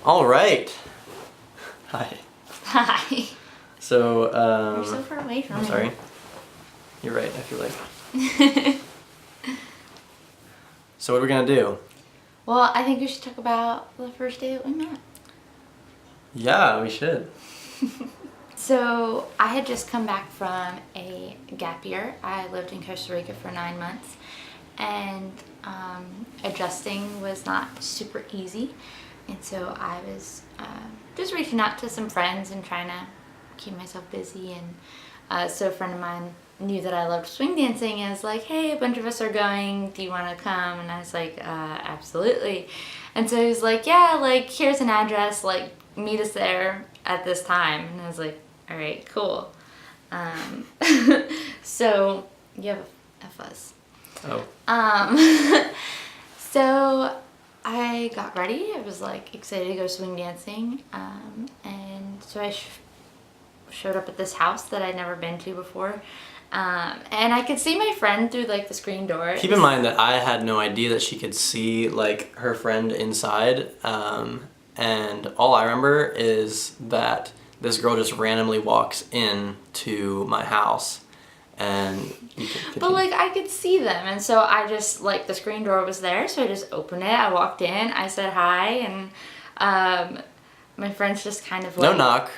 All right. Hi. Hi. So, You're so far away from I'm me. sorry. You're right, I feel like. So what are we gonna do? Well, I think we should talk about the first day that we met. Yeah, we should. So, I had just come back from a gap year. I lived in Costa Rica for 9 months, and adjusting was not super easy. And so I was just reaching out to some friends and trying to keep myself busy. And so a friend of mine knew that I loved swing dancing and was like, hey, a bunch of us are going. Do you want to come? And I was like, absolutely. And so he was like, yeah, like, here's an address. Like, meet us there at this time. And I was like, all right, cool. So you have a fuzz. Oh. So I got ready. I was like excited to go swing dancing. And so I showed up at this house that I'd never been to before. And I could see my friend through like the screen door. Keep in mind that I had no idea that she could see like her friend inside. And all I remember is that this girl just randomly walks in to my house. And you can continue. But like I could see them, and so I just like the screen door was there, so I just opened it. I walked in, I said hi, and my friends just kind of like No knock,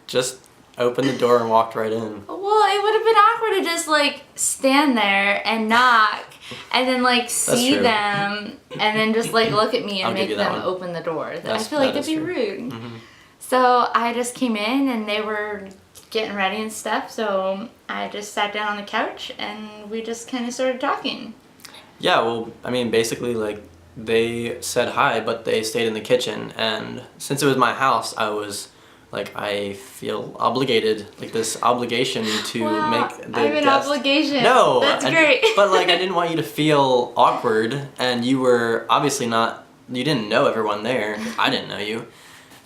just opened the door and walked right in. Well, it would have been awkward to just like stand there and knock, and then like see true. them, and then just like look at me and I'll give make you that them one. open the door. I That's- feel like that that'd be is true. rude. Mm-hmm. So I just came in and they were getting ready and stuff, so I just sat down on the couch and we just kind of started talking. Yeah, well, I mean, basically, like, they said hi, but they stayed in the kitchen, and since it was my house, I was, like, I feel obligated, like, this obligation to Wow, make the I have an guest... obligation. No! That's great. But, like, I didn't want you to feel awkward, and you were obviously not, you didn't know everyone there. I didn't know you.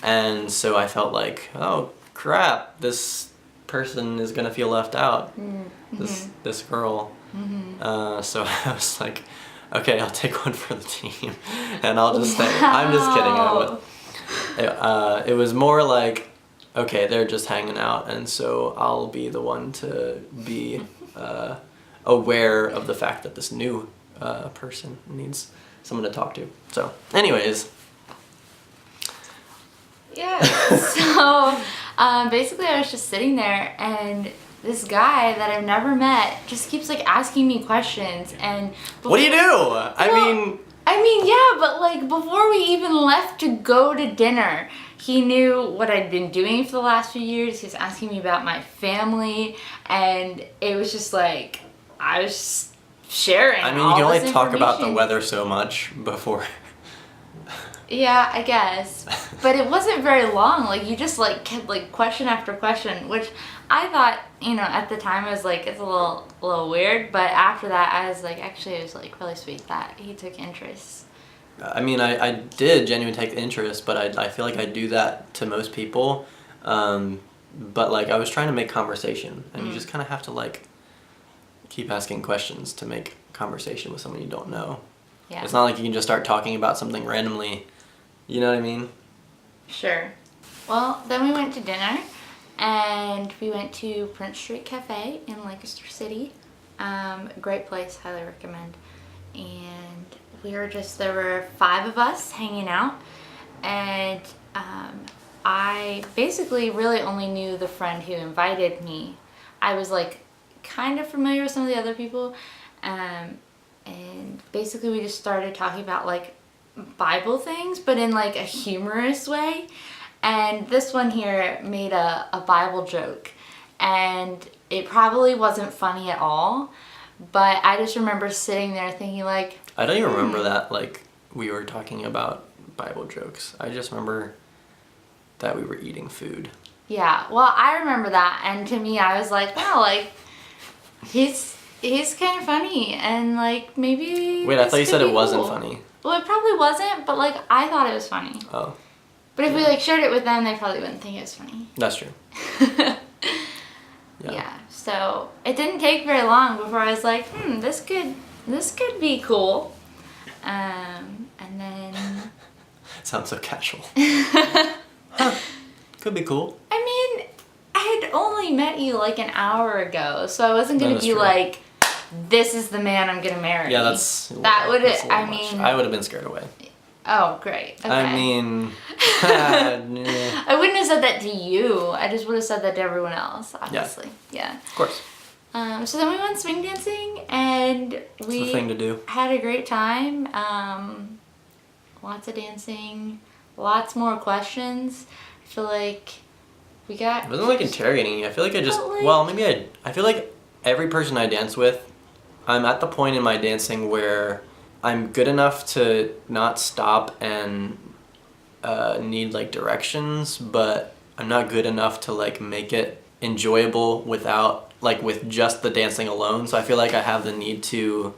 And so I felt like, oh, crap, this person is gonna feel left out. Mm-hmm. This girl. Mm-hmm. So I was like, okay, I'll take one for the team, and I'll just stay. I'm just kidding. It was more like, okay, they're just hanging out, and so I'll be the one to be aware of the fact that this new person needs someone to talk to. So, anyways. Yeah. So basically I was just sitting there, and this guy that I've never met just keeps like asking me questions. And What do you do? I mean, yeah, but like before we even left to go to dinner, he knew what I'd been doing for the last few years. He was asking me about my family, and it was just like I was just sharing. you all can only this talk about the information. weather so much before. Yeah, I guess. But it wasn't very long. Like, you just, like, kept, like, question after question, which I thought, you know, at the time I was like, it's a little weird. But after that, I was like, actually, it was, like, really sweet that he took interest. I mean, I did genuinely take interest, but I feel like I do that to most people. But, like, I was trying to make conversation, and you just kind of have to, like, keep asking questions to make conversation with someone you don't know. Yeah. It's not like you can just start talking about something randomly. You know what I mean? Sure. Well, then we went to dinner, and we went to Prince Street Cafe in Lancaster City. Great place, highly recommend. And there were 5 of us hanging out, and I basically really only knew the friend who invited me. I was like kind of familiar with some of the other people, and basically we just started talking about like Bible things, but in like a humorous way. And this one here made a Bible joke, and it probably wasn't funny at all, but I just remember sitting there thinking like, I don't even remember that, like, we were talking about Bible jokes. I just remember that we were eating food. Yeah, well, I remember that, and to me, I was like, wow, like, he's kind of funny, and like, maybe Wait, I this thought you could said be it wasn't cool. funny. Well, it probably wasn't, but like, I thought it was funny. Oh. But if we like shared it with them, they probably wouldn't think it was funny. That's true. Yeah. So it didn't take very long before I was like, this could be cool. And then Sounds so casual. Huh. Could be cool. I mean, I had only met you like an hour ago, so I wasn't gonna That is be true. like, this is the man I'm gonna marry. Yeah, that's that's a little I much. mean, I would have been scared away. oh great. Okay. I mean, I wouldn't have said that to you. I just would have said that to everyone else, obviously. Yeah. of course. So then we went swing dancing, and It's the thing to do. had a great time. Lots of dancing, lots more questions. I feel like we got... It wasn't like interrogating you. I feel like I just, But, like- well, maybe I feel like every person I dance with, I'm at the point in my dancing where I'm good enough to not stop and need like directions, but I'm not good enough to like make it enjoyable without, like with just the dancing alone. So I feel like I have the need to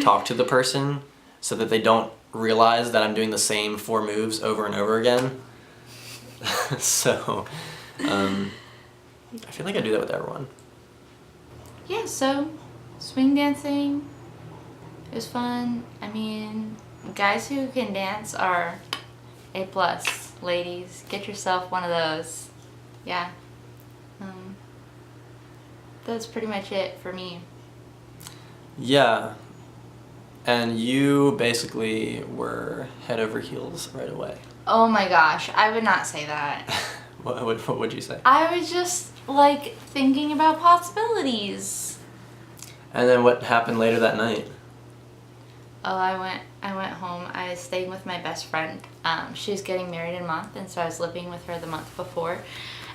talk to the person so that they don't realize that I'm doing the same 4 moves over and over again. So I feel like I do that with everyone. Yeah, so swing dancing, it was fun. I mean, guys who can dance are A+. Ladies, get yourself one of those. Yeah. That's pretty much it for me. Yeah. And you basically were head over heels right away. Oh my gosh, I would not say that. What would you say? I was just like thinking about possibilities. And then what happened later that night? Oh, I went home. I was staying with my best friend. She was getting married in a month, and so I was living with her the month before.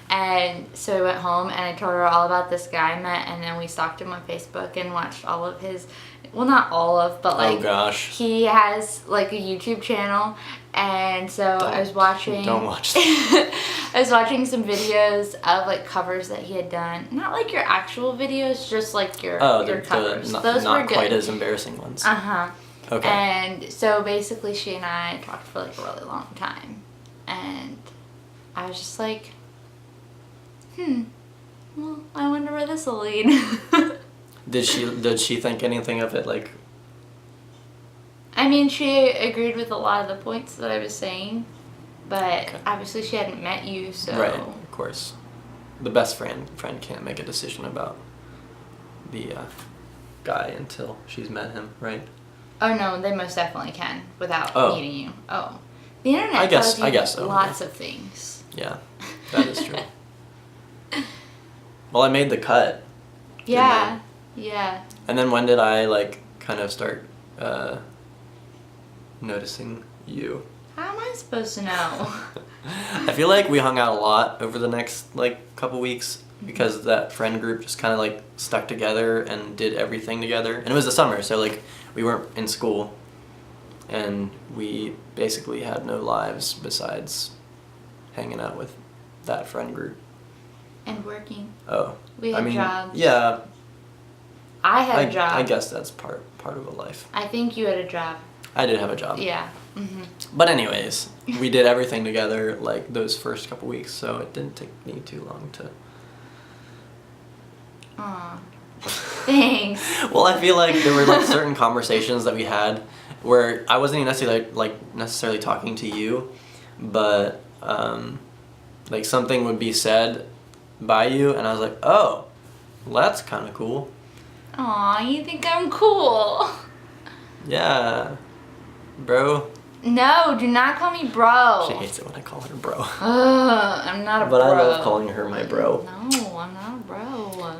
And so I went home and I told her all about this guy I met, and then we stalked him on Facebook and watched all of his, well, not all of, but like, Oh gosh. he has like a YouTube channel, and so I was watching. Don't watch that. I was watching some videos of like covers that he had done. Not like your actual videos, just like your covers. Not Those were good. quite as embarrassing ones. Uh-huh. Okay. And so basically she and I talked for like a really long time. And I was just like, well, I wonder where this will lead. Did she think anything of it, like? I mean, she agreed with a lot of the points that I was saying, but Okay. obviously she hadn't met you, so... Right, of course. The best friend can't make a decision about the guy until she's met him, right? Oh no, they most definitely can without Oh. meeting you. Oh. The internet I guess- tells you I guess so, lots of things. Yeah, that is true. Well, I made the cut. Yeah, yeah. And then when did I like kind of start noticing you? How am I supposed to know? I feel like we hung out a lot over the next like couple weeks because that friend group just kind of like stuck together and did everything together. And it was the summer, so like we weren't in school and we basically had no lives besides hanging out with that friend group. And working. Oh. We had jobs. Yeah. I had a job. I guess that's part of a life. I think you had a job. I did have a job. Yeah. Mm-hmm. But anyways, we did everything together like those first couple weeks, so it didn't take me too long to... Aw. Thanks. Well, I feel like there were like certain conversations that we had where I wasn't even necessarily talking to you, but like something would be said by you, and I was like, oh, well, that's kind of cool. Aw, you think I'm cool. Yeah, bro. No, do not call me bro. She hates it when I call her bro. Ugh, I'm not a But bro. I love calling her my bro. No, I'm not a bro.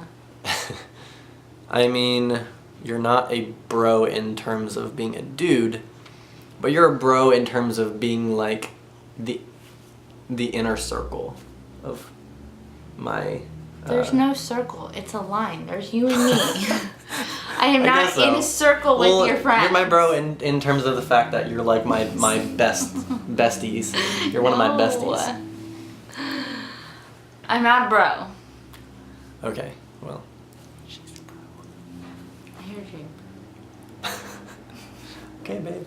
I mean, you're not a bro in terms of being a dude, but you're a bro in terms of being like the inner circle of my... There's no circle. It's a line. There's you and me. I am I not guess so. in a circle with your friends. You're my bro in terms of the fact that you're like my besties. You're one of my besties. I'm not a bro. Okay, well. She's a bro. I heard you. Okay, babe.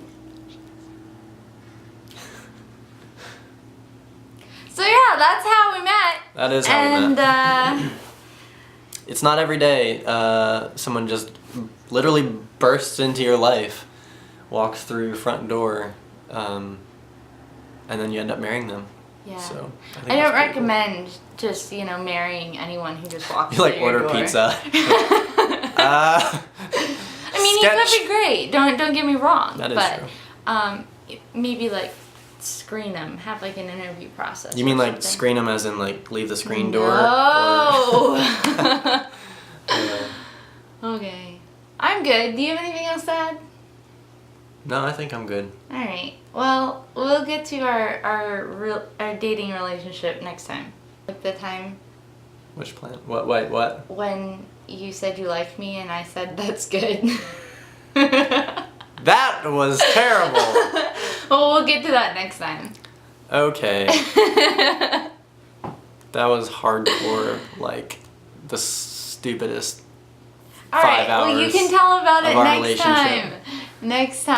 So yeah, that's how we met. That is how we met. And It's not every day someone just literally bursts into your life, walks through your front door, and then you end up marrying them. Yeah. So I don't recommend just, marrying anyone who just walks You through like your order door. pizza. I mean, he could be great. Don't get me wrong. That is true. Maybe like screen them. Have like an interview process. You mean or like something. screen them as in like leave the screen door? No. Or, Okay. I'm good. Do you have anything else to add? no, I think I'm good. All right. Well, we'll get to our dating relationship next time. Like the time Which plan? What? Wait, what? when you said you liked me and I said that's good. That was terrible. Well, we'll get to that next time. Okay. That was hardcore, like the stupidest All 5 right. hours. Well, you can tell about it of our next relationship. time. Next time.